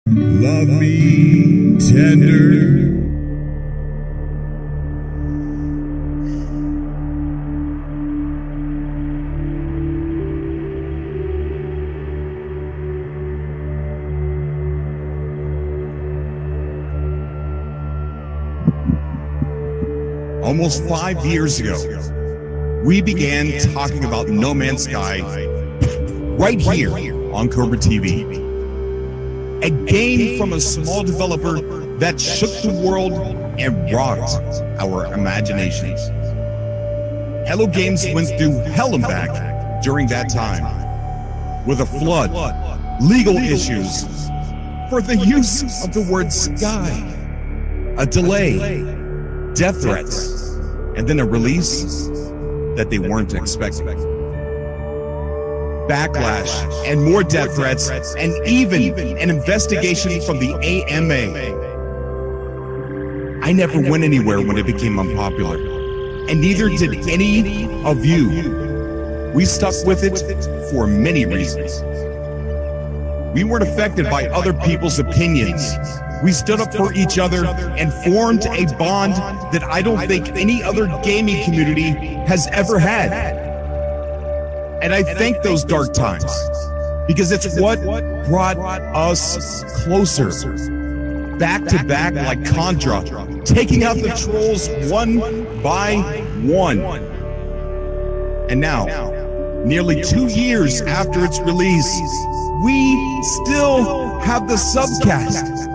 Love me tender. Almost 5 years ago, we began talking about No Man's Sky right here on Cobra TV. A game from a small developer that shook the world and rocked our imaginations. Hello Games went through hell and back during that time, with a flood, legal issues for the use of the word sky, a delay, death threats, and then a release that they weren't expecting. Backlash and more death threats, and even an investigation from the AMA. I never went anywhere when it became unpopular, and neither did any of you. We stuck with it for many reasons. We weren't affected by other people's opinions. We stood up for each other and formed a bond that I don't think any other gaming community has ever had. And I thank those dark times, because it's what brought us closer, back to back like Contra, taking out the trolls one by one. And now, nearly 2 years after its release, we still have the subcast,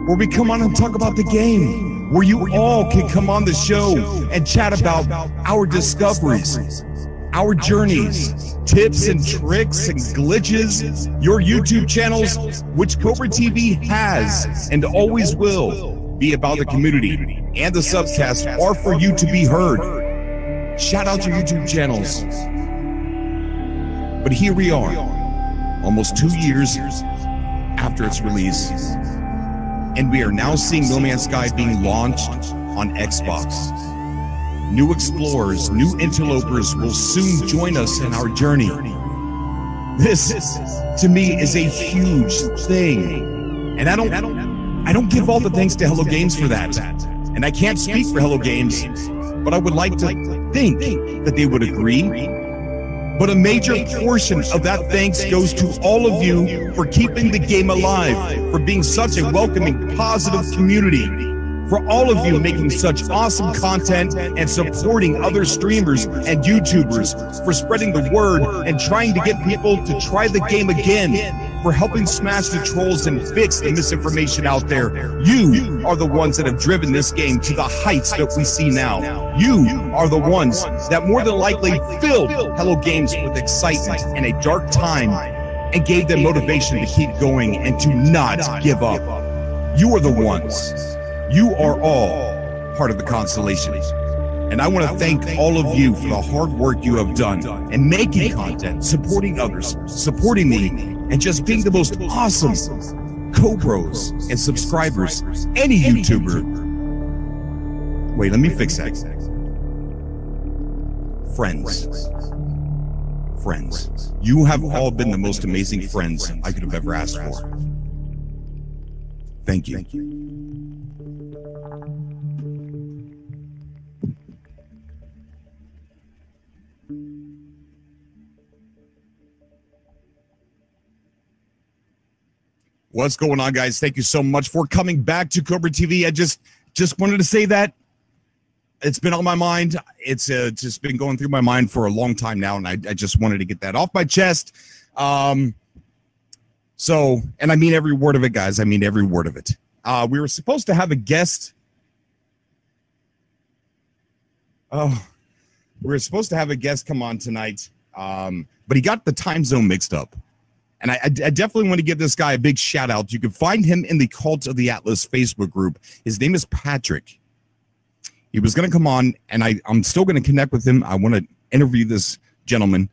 where we come on and talk about the game, where you all can come on the show and chat about our discoveries, our journeys, tips and tricks and glitches, your YouTube channels, which Cobra TV has and always will be about the community, and the subcasts are for you to be heard. Shout out to YouTube channels. But here we are, almost 2 years after its release, and we are now seeing No Man's Sky being launched on Xbox. New explorers, new interlopers will soon join us in our journey. This, to me, is a huge thing. And I don't give all the thanks to Hello Games for that. And I can't speak for Hello Games, but I would like to think that they would agree. But a major portion of that thanks goes to all of you for keeping the game alive, for being such a welcoming, positive community, for all of you making such awesome content and supporting other streamers and YouTubers, for spreading the word and trying to get people to try the game again, for helping smash the trolls and fix the misinformation out there. You are the ones that have driven this game to the heights that we see now. You are the ones that more than likely filled Hello Games with excitement in a dark time and gave them motivation to keep going and to not give up. You are the ones. You are all part of the constellation. And I want to thank all of you for the hard work you have done in making content, supporting others, supporting me, and just being the most awesome co-bros and subscribers any YouTuber. Wait, let me fix that. Friends. You have all been the most amazing friends I could have ever asked for. Thank you. What's going on, guys? Thank you so much for coming back to Cobra TV. I just wanted to say that it's been on my mind. It's just been going through my mind for a long time now, and I just wanted to get that off my chest. So, and I mean every word of it, guys. I mean every word of it. We were supposed to have a guest. We were supposed to have a guest come on tonight, but he got the time zone mixed up. And I definitely want to give this guy a big shout out. You can find him in the Cult of the Atlas Facebook group. His name is Patrick. He was going to come on, and I'm still going to connect with him. I want to interview this gentleman.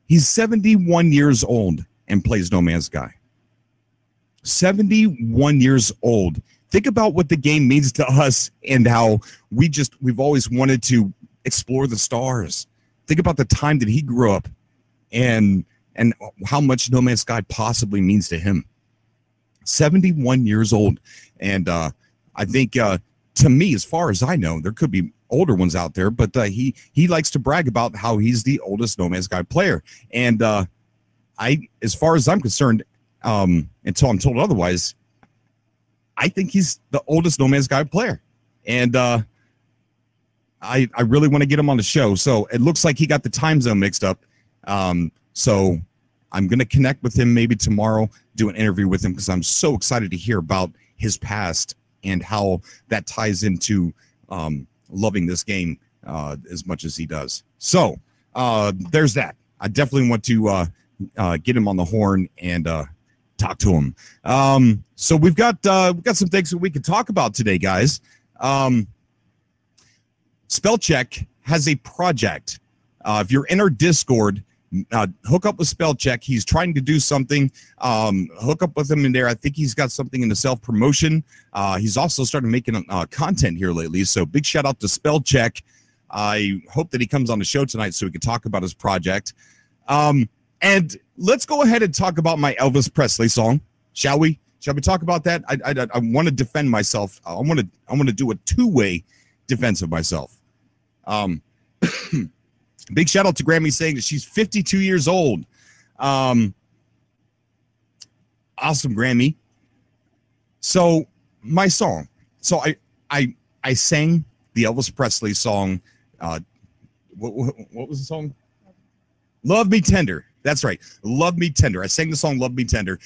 He's 71 years old and plays No Man's Sky. 71 years old. Think about what the game means to us and how we've always wanted to explore the stars. Think about the time that he grew up and and how much No Man's Sky possibly means to him. 71 years old. And I think, to me, as far as I know, there could be older ones out there, but he likes to brag about how he's the oldest No Man's Sky player. And as far as I'm concerned, until I'm told otherwise, I think he's the oldest No Man's Sky player. And I really want to get him on the show. So it looks like he got the time zone mixed up. So I'm going to connect with him maybe tomorrow, do an interview with him, because I'm so excited to hear about his past and how that ties into loving this game as much as he does. So there's that. I definitely want to get him on the horn and talk to him. So we've got some things that we can talk about today, guys. Spellcheck has a project. If you're in our Discord, hook up with Spellcheck. He's trying to do something. Hook up with him in there. I think he's got something in the self-promotion. He's also started making content here lately. So big shout out to Spellcheck. I hope that he comes on the show tonight so we can talk about his project. And let's go ahead and talk about my Elvis Presley song, shall we? Shall we talk about that? I want to defend myself. I want to do a two-way defense of myself. Big shout out to Grammy saying that she's 52 years old. Awesome, Grammy. So my song. So I sang the Elvis Presley song. What was the song? Love Me Tender. That's right. Love Me Tender. I sang the song Love Me Tender.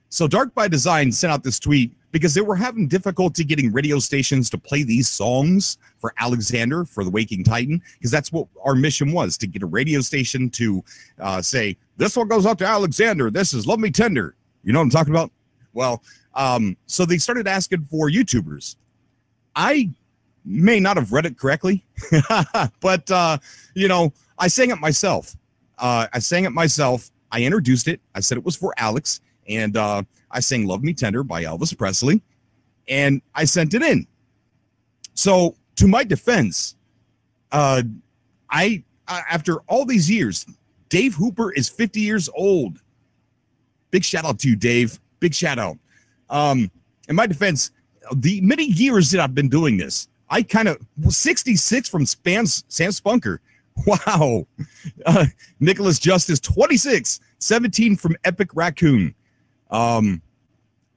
So Dark by Design sent out this tweet because they were having difficulty getting radio stations to play these songs for Alexander, for the Waking Titan, because that's what our mission was, to get a radio station to say, this one goes out to Alexander. This is Love Me Tender. You know what I'm talking about? Well, so they started asking for YouTubers. I may not have read it correctly, but, you know, I sang it myself. I introduced it. I said it was for Alex. And I sang Love Me Tender by Elvis Presley, and I sent it in. So to my defense, after all these years, Dave Hooper is 50 years old. Big shout out to you, Dave. Big shout out. In my defense, the many years that I've been doing this, I kind of 66 from Sam Spunker. Wow. Nicholas Justice, 26, 17 from Epic Raccoon.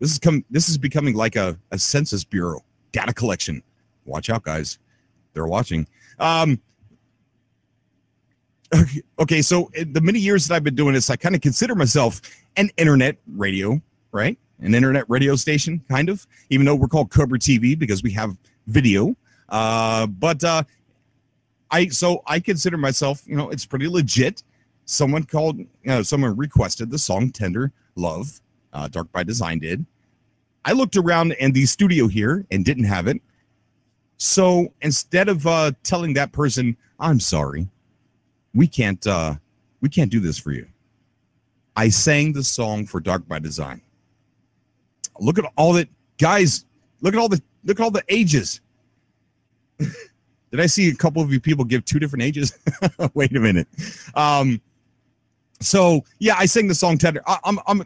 This is becoming like a Census Bureau data collection. Watch out, guys. They're watching. Okay, so in the many years that I've been doing this, I kind of consider myself an internet radio, right? An internet radio station, kind of, even though we're called Cobra TV because we have video. But I consider myself, you know, it's pretty legit. Someone requested the song Tender Love. Dark by Design did. I looked around in the studio here and didn't have it. So instead of telling that person, I'm sorry, we can't do this for you, I sang the song for Dark by Design. Look at all that, guys. Look at all the ages. Did I see a couple of you people give two different ages? Wait a minute. So yeah, I sang the song Tender. I'm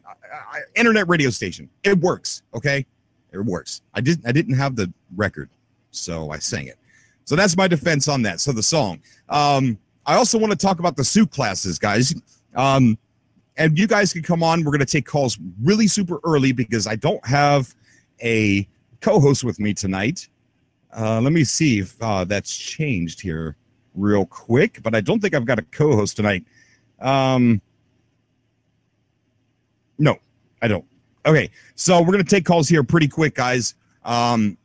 internet radio station. It works. Okay. It works. I didn't have the record, so I sang it. So that's my defense on that. So the song, I also want to talk about the suit classes, guys. And you guys can come on. We're going to take calls really super early because I don't have a co-host with me tonight. Let me see if that's changed here real quick, but I don't think I've got a co-host tonight. No, I don't. Okay, so we're going to take calls here pretty quick, guys. I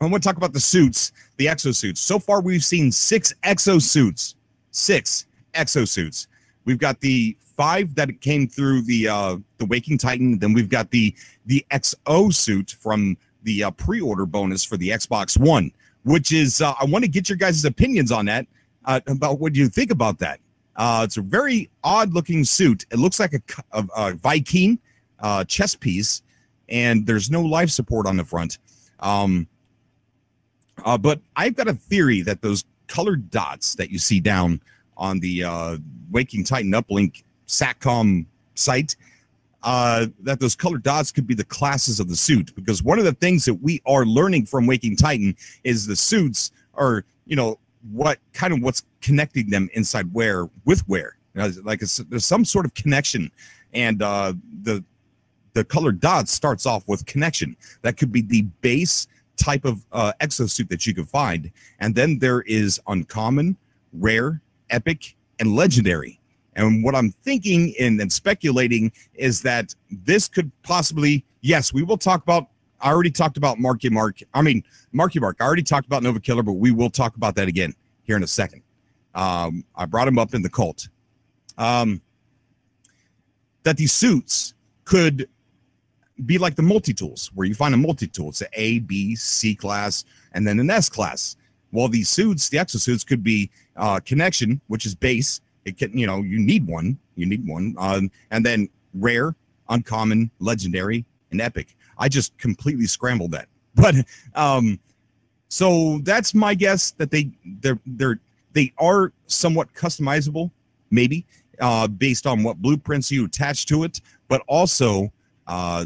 want to talk about the suits, the exosuits. So far, we've seen 6 exosuits. 6 exosuits. We've got the 5 that came through the Waking Titan. Then we've got the exosuit from the pre-order bonus for the Xbox One, which is, I want to get your guys' opinions on that, about what you think about that. It's a very odd-looking suit. It looks like a Viking chest piece, and there's no life support on the front. But I've got a theory that those colored dots that you see down on the Waking Titan uplink SATCOM site, that those colored dots could be the classes of the suit, because one of the things that we are learning from Waking Titan is the suits are, you know, what's connecting them inside wear with wear. Like there's some sort of connection, and the colored dots starts off with connection. That could be the base type of exosuit that you can find, and then there is uncommon, rare, epic, and legendary. And what I'm thinking and speculating is that this could possibly, yes, we will talk about, I already talked about Marky Mark. I already talked about Nova Killer, but we will talk about that again here in a second. I brought him up in the cult. That these suits could be like the multi-tools, where you find a multi-tool. It's an A, B, C class, and then an S class. Well, these suits, the exosuits, could be connection, which is base. It can, you know, you need one, and then rare, uncommon, legendary, and epic. I just completely scrambled that, but so that's my guess, that they are somewhat customizable, maybe based on what blueprints you attach to it, but also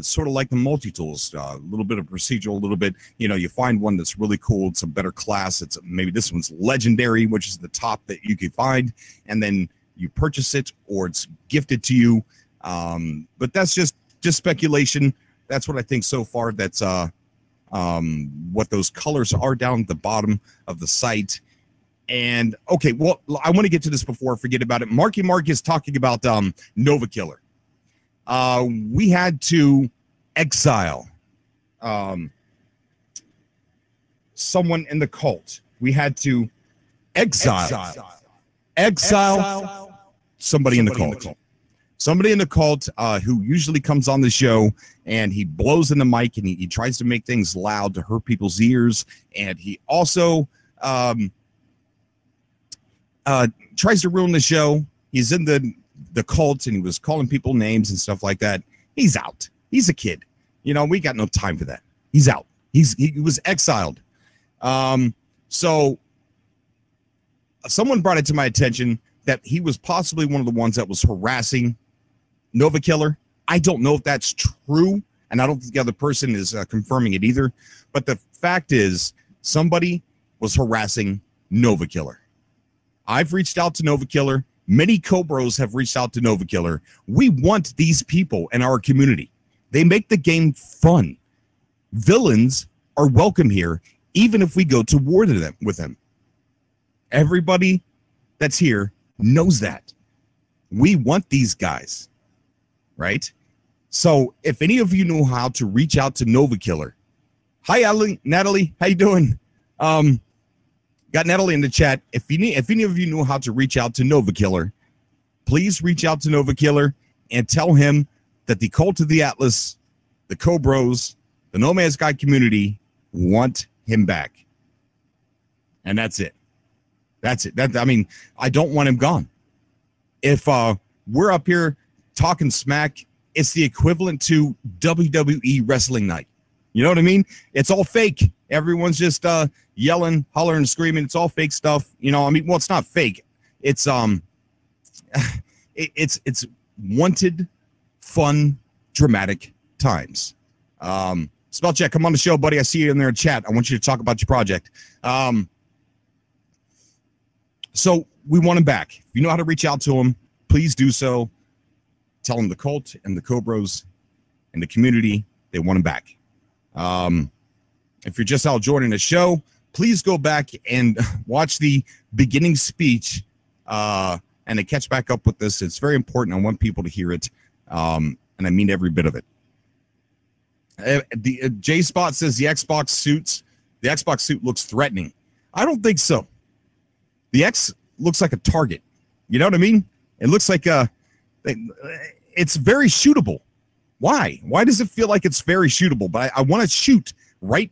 sort of like the multi-tools, a little bit of procedural, a little bit, you know, you find one that's really cool, it's a better class, it's maybe this one's legendary, which is the top that you could find, and then you purchase it or it's gifted to you. But that's just speculation. That's what I think so far. That's what those colors are down at the bottom of the site. And okay, well, I want to get to this before I forget about it. Marky Mark is talking about Nova Killer. We had to exile someone in the cult. We had to exile somebody in the cult. Somebody in the cult who usually comes on the show and he blows in the mic and he tries to make things loud to hurt people's ears. And he also tries to ruin the show. He's in the cult and he was calling people names and stuff like that. He's out. He's a kid. You know, we got no time for that. He's out. He was exiled. So someone brought it to my attention that he was possibly one of the ones that was harassing Nova Killer. I don't know if that's true, and I don't think the other person is confirming it either. But the fact is, somebody was harassing Nova Killer. I've reached out to Nova Killer. Many Cobros have reached out to Nova Killer. We want these people in our community. They make the game fun. Villains are welcome here, even if we go to war with them. Everybody that's here knows that. We want these guys, right? So if any of you know how to reach out to Nova Killer, hi Natalie, how you doing? Got Natalie in the chat. If any of you know how to reach out to Nova Killer, please reach out to Nova Killer and tell him that the Cult of the Atlas, the Cobros, the No Man's Sky community want him back. And that's it. That's it. I mean, I don't want him gone. If we're up here talking smack, it's the equivalent to WWE Wrestling Night. You know what I mean? It's all fake. Everyone's just yelling, hollering, screaming. It's all fake stuff. You know, I mean, well, it's not fake. It's it's wanted, fun, dramatic times. Spell check, come on the show, buddy. I see you in there in chat. I want you to talk about your project. So we want him back. If you know how to reach out to him, please do so. Tell him the cult and the Cobros and the community, they want him back. If you're just out joining the show, please go back and watch the beginning speech and to catch back up with this. It's very important. I want people to hear it, and I mean every bit of it. The J Spot says the Xbox suit looks threatening. I don't think so. The X looks like a target. You know what I mean? It looks like it's very shootable. Why? Why does it feel like it's very shootable? But I want to shoot right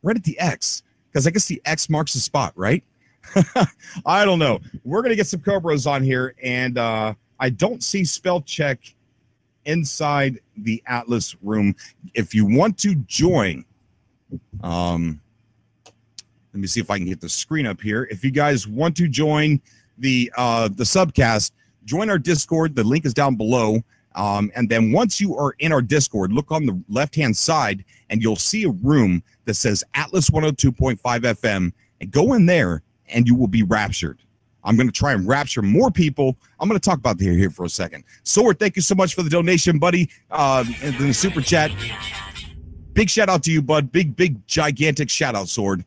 at the X, because I guess the X marks the spot, right? I don't know. We're going to get some Cobras on here, and I don't see spell check inside the Atlas room. If you want to join, let me see if I can get the screen up here. If you guys want to join the subcast, join our Discord. The link is down below. And then once you are in our Discord, look on the left-hand side, and you'll see a room that says Atlas 102.5 FM, and go in there, and you will be raptured. I'm going to try and rapture more people. I'm going to talk about here for a second. Sword, thank you so much for the donation, buddy, and the super chat. Big shout out to you, bud. Big, gigantic shout out, Sword.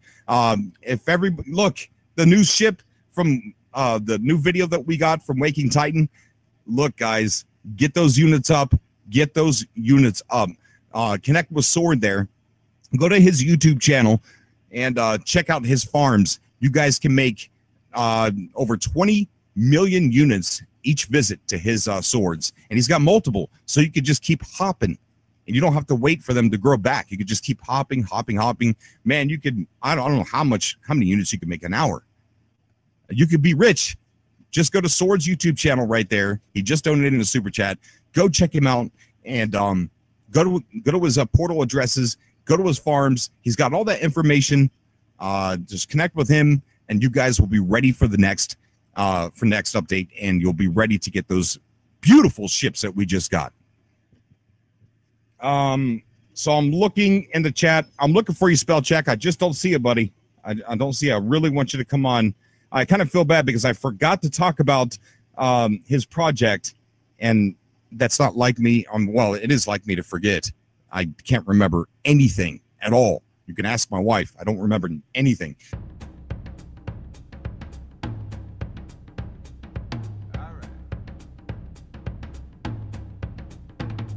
If everybody look, the new ship from the new video that we got from Waking Titan. Look, guys, get those units up. Get those units up. Connect with Sword there. Go to his YouTube channel and check out his farms. You guys can make over 20 million units each visit to his swords, and he's got multiple, so you could just keep hopping, and you don't have to wait for them to grow back. You could just keep hopping. Man, you could, I don't know how many units you could make an hour. You could be rich. Just go to Sword's YouTube channel right there. He just donated in a super chat. Go check him out, and go to his portal addresses. Go to his farms. He's got all that information. Just connect with him, and you guys will be ready for the next update, and you'll be ready to get those beautiful ships that we just got. So I'm looking in the chat. I'm looking for you, spell check. I just don't see it, buddy. I don't see it. I really want you to come on. I kind of feel bad because I forgot to talk about his project, and that's not like me. Well, it is like me to forget. I can't remember anything at all. You can ask my wife. I don't remember anything.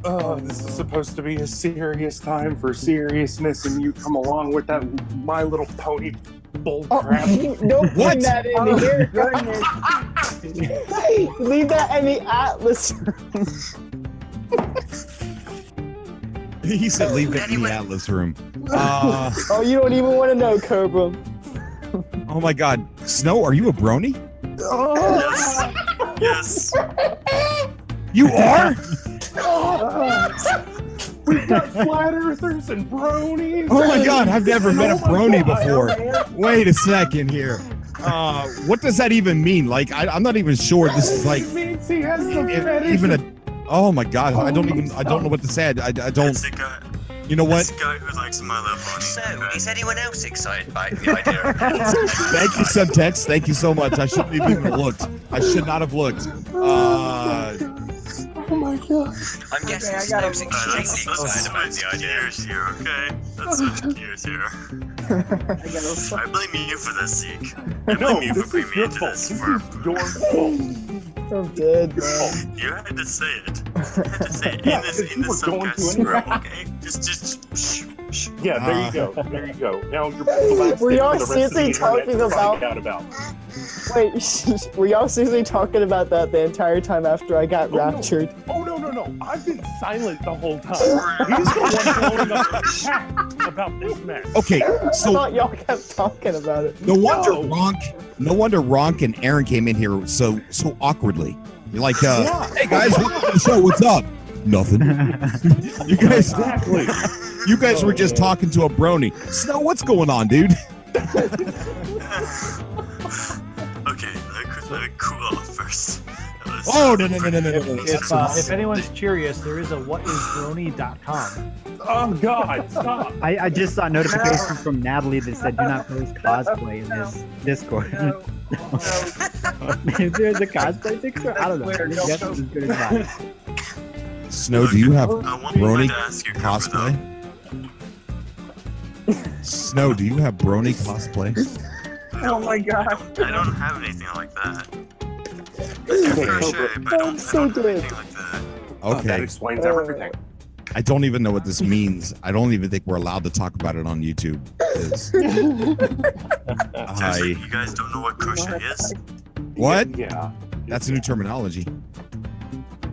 Oh, this is supposed to be a serious time for seriousness, and you come along with that My Little Pony bull crap. Don't bring that in here. Leave that in the Atlas room. He said leave it in the Atlas room. Oh, you don't even want to know, Cobra. Oh my God. Snow, are you a brony? Yes. You are? We've got flat earthers and bronies. Oh my God, I've never met a brony before. Wait a second here. What does that even mean? Like, I'm not even sure. This is like It means he has the fetish. even a. Oh my God, I don't know what to say. I don't. That's the guy. You know what? That's the guy who likes My Little Pony. So, is anyone else excited by the idea? Thank you, Subtext. Thank you so much. I shouldn't have even looked. I should not have looked. Oh my God. I'm guessing Snow's extremely excited about the idea. Here, okay? Let's switch gears here. I blame you for this, Zeke. I blame you for bringing me into this for... I'm dead, man. You had to say it. You had to say it in the subcast script, okay? Just shh. Yeah, there you go. There you go. Now you're blasted Were y'all for the rest of the seriously talking internet to find about- out about. Wait, were y'all seriously talking about that the entire time after I got raptured? Oh, no. I've been silent the whole time. He's the one blowing up the chat about this mess. Okay, I so thought y'all kept talking about it. no wonder Ronk and Aaron came in here so awkwardly. You're like, hey guys, welcome to the show. What's up? Nothing. You guys were just talking to a brony. Snow, what's going on, dude? Okay, let me cool off first. Oh, no. If anyone's curious, there is a whatisbrony.com. Oh God, stop. I just saw a notification from Natalie that said do not post cosplay in this Discord. If there's a cosplay picture, I don't know. Yes, as good as mine. Snow, do you have I want brony to ask you cosplay? Snow, do you have brony cosplay? Oh my God. I don't have anything like that. I do crochet, but I don't have anything like that. That Okay. explains everything. I don't even know what this means. I don't even think we're allowed to talk about it on YouTube. Seriously, you guys don't know what crochet is? What? Yeah. That's a new terminology.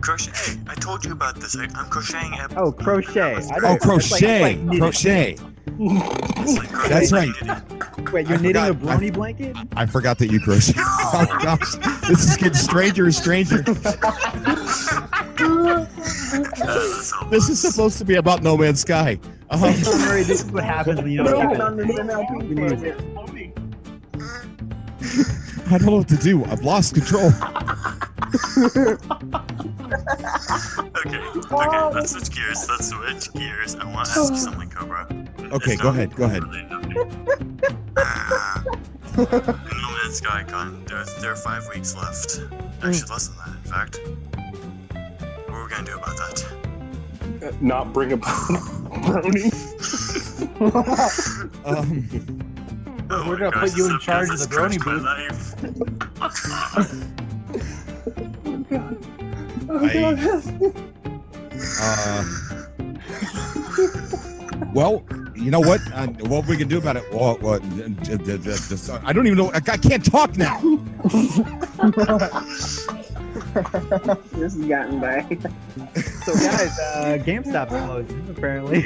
Crochet. I told you about this. I'm crocheting at... Oh, crochet. Oh, crochet. Crochet. It's like crochet That's right. knitted. Wait, you're I knitting a forgot. brony blanket? I forgot that you crochet. Oh gosh, this is getting stranger and stranger. This is supposed to be about No Man's Sky. Don't worry, this is what happens when you don't give it. I don't know what to do. I've lost control. Okay, let's switch gears. I want to ask you something, Cobra. Okay, go ahead. No Man's Sky Con. There are 5 weeks left. Actually, less than that, in fact. What are we gonna do about that? Not bring a brony. We're gonna put you in charge of the brony booth. Well, you know what? What we can do about it? Well, I don't even know. I can't talk now. This has gotten bad. So guys, GameStop's closing apparently.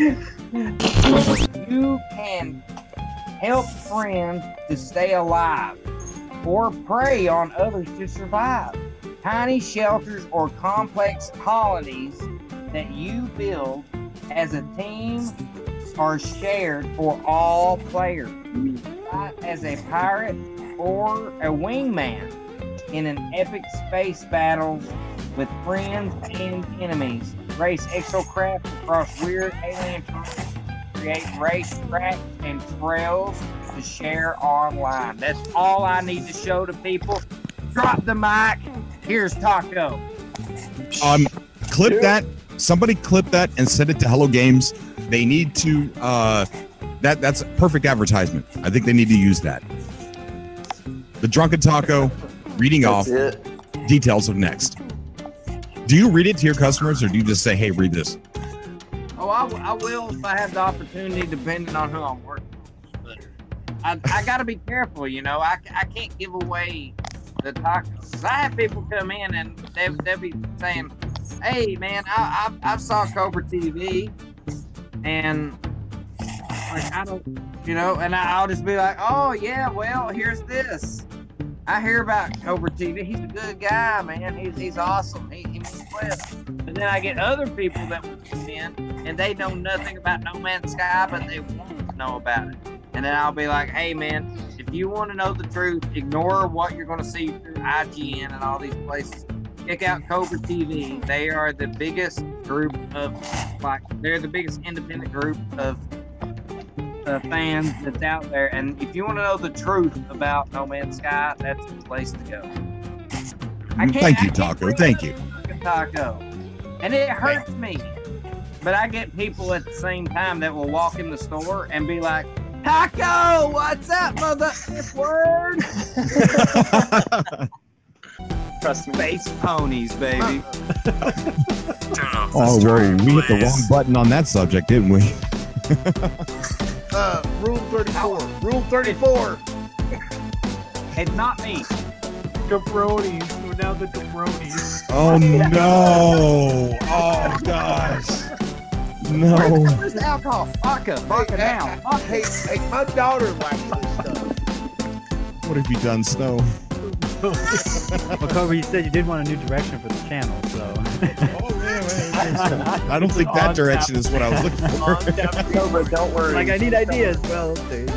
You can help friends to stay alive or prey on others to survive. Tiny shelters or complex colonies that you build as a team are shared for all players. Fight as a pirate or a wingman in an epic space battle with friends and enemies. Race exocraft across weird alien terrain. Create race tracks and trails to share online. That's all I need to show to people. Drop the mic. Here's Taco. Clip that. Somebody clip that and send it to Hello Games. They need to. That's perfect advertisement. I think they need to use that. The Drunken Taco reading off details of next. Do you read it to your customers, or do you just say, "Hey, read this"? Oh, I will if I have the opportunity, depending on who I'm working with. But I got to be careful, you know. I can't give away the tacos. I have people come in and they'll be saying, "Hey, man, I saw Cobra TV," and like I don't, you know, and I'll just be like, "Oh yeah, well here's this. I hear about Cobra TV. He's a good guy, man. He's awesome. He moves well." But then I get other people that come in and they know nothing about No Man's Sky, but they want to know about it. And then I'll be like, "Hey, man, if you want to know the truth, ignore what you're going to see through IGN and all these places. Check out Cobra TV. They are the biggest group of, they're the biggest independent group of fans that's out there. And if you want to know the truth about No Man's Sky, that's the place to go." Thank you, Taco. Thank you. Taco. And it hurts me. But I get people at the same time that will walk in the store and be like, "Taco, what's up, mother F-word?" Trust me. Space ponies, baby. Oh, whoa, we hit the wrong button on that subject, didn't we? Rule 34. Rule 34. It's not me. Cabronis. We're now the cabronis. Oh no! Oh gosh! No. Where's the alcohol? Vodka down. Hey, my daughter likes this stuff. What have you done, Snow? Well, Cobra, you said you did want a new direction for the channel, so. I don't think that direction is what I was looking for. Cobra, don't worry. Like, I need ideas. Well, dude.